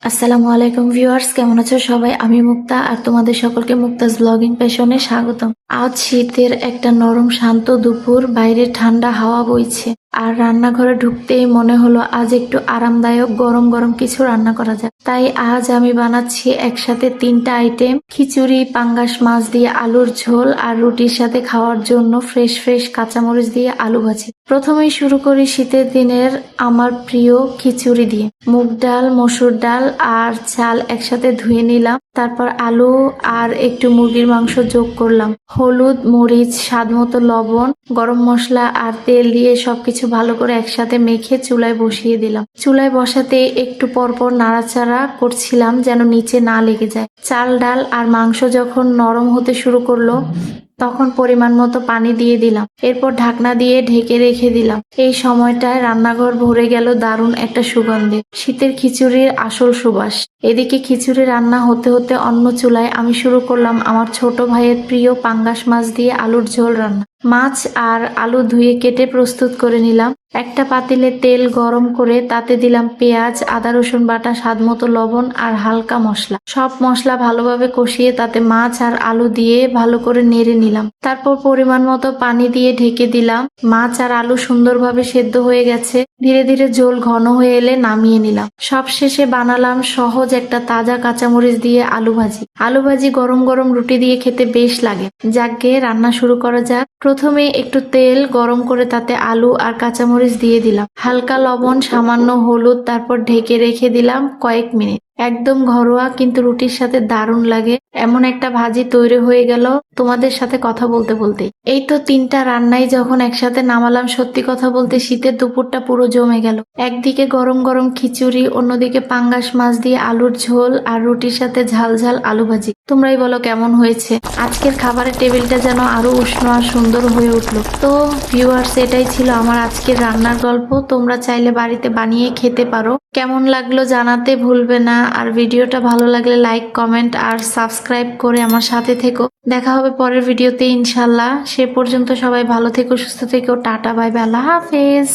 আসসালামু আলাইকুম ভিউয়ার্স, কেমন আছো সবাই? আমি মুক্তা আর তোমাদের সকলকে মুক্তাস ব্লগিং প্যাশনে স্বাগতম। আজ শীতের একটা নরম শান্ত দুপুর, বাইরে ঠান্ডা হাওয়া বইছে আর রান্নাঘরে ঢুকতেই মনে হলো আজ একটু আরামদায়ক গরম গরম কিছু রান্না করা যায়। তাই আজ আমি বানাচ্ছি একসাথে 3টা আইটেম: খিচুড়ি, পাঙ্গাস মাছ দিয়ে আলুর ঝোল আর রুটির সাথে খাওয়ার জন্য ফ্রেশ ফ্রেশ কাঁচামরিচ দিয়ে আলু ভাজি। প্রথমেই শুরু করি শীতের দিনের আমার প্রিয় খিচুড়ি দিয়ে। মুগ ডাল, মসুর ডাল আর চাল একসাথে ধুয়ে নিলাম। তারপর আলু আর একটু মুরগির মাংস যোগ করলাম। হলুদ, মরিচ, স্বাদমতো লবণ, গরম মশলা আর তেল দিয়ে সবকিছু ভালো করে একসাথে মেখে চুলায় বসিয়ে দিলাম। চুলায় বসাতে একটু পরপর নাড়াচাড়া করছিলাম যেন নিচে না লেগে যায়। চাল, ডাল আর মাংস যখন নরম হতে শুরু করলো তখন পরিমাণ মতো পানি দিয়ে দিলাম। এরপর ঢাকনা দিয়ে ঢেকে রেখে দিলাম। এই সময়টায় রান্নাঘর ভরে গেল দারুণ একটা সুগন্ধে, শীতের খিচুড়ির আসল সুবাস। এদিকে খিচুড়ি রান্না হতে হতে অন্য চুলায় আমি শুরু করলাম আমার ছোট ভাইয়ের প্রিয় পাঙ্গাস মাছ দিয়ে আলুর ঝোল রান্না। মাছ আর আলু ধুয়ে কেটে প্রস্তুত করে নিলাম। একটা পাতিলে তেল গরম করে তাতে দিলাম পেঁয়াজ, আদা রসুন বাটা, স্বাদমতো লবণ আর হালকা মশলা। সব মশলা ভালোভাবে কষিয়ে তাতে মাছ আর আলু দিয়ে ভালো করে নেড়ে নিলাম। তারপর পরিমাণ মতো পানি দিয়ে ঢেকে দিলাম। মাছ আর আলু সুন্দরভাবে সেদ্ধ হয়ে গেছে। ধীরে ধীরে ঝোল ঘন হয়ে এলে নামিয়ে নিলাম। সবশেষে বানালাম সহজ একটা তাজা কাঁচামরিচ দিয়ে আলু ভাজি। আলু ভাজি গরম গরম রুটি দিয়ে খেতে বেশ লাগে। যাকে রান্না শুরু করা যাক। প্রথমে একটু তেল গরম করে তাতে আলু আর কাঁচামরিচ দিয়ে দিলাম। হালকা লবণ, সামান্য হলুদ, তারপর ঢেকে রেখে দিলাম কয়েক মিনিট। একদম ঘরোয়া কিন্তু রুটির সাথে দারুণ লাগে এমন একটা ভাজি তৈরি হয়ে গেল তোমাদের সাথে কথা বলতে বলতে। এই তো 3টা রান্নাই যখন একসাথে নামালাম, সত্যি কথা বলতে শীতের দুপুরটা পুরো জমে গেল। একদিকে গরম গরম খিচুড়ি, অন্যদিকে পাঙ্গাস মাছ দিয়ে আলুর ঝোল আর রুটির সাথে ঝাল ঝাল আলু ভাজি। তোমরাই বলো কেমন হয়েছে? আজকের খাবারের টেবিলটা যেন আরো উষ্ণ আর সুন্দর হয়ে উঠলো। তো ভিউয়ার্স, এটাই ছিল আমার আজকের রান্নার গল্প। তোমরা চাইলে বাড়িতে বানিয়ে খেতে পারো। কেমন লাগলো জানাতে ভুলবে না। আর ভিডিওটা ভালো লাগলে লাইক, কমেন্ট আর সাবস্ক্রাইব করে আমার সাথে থেকো। দেখা হবে পরের ভিডিওতে ইনশাল্লাহ। সে পর্যন্ত সবাই ভালো থেকো, সুস্থ থেকো। টাটা, বাই বাই, আল্লাহ হাফেজ।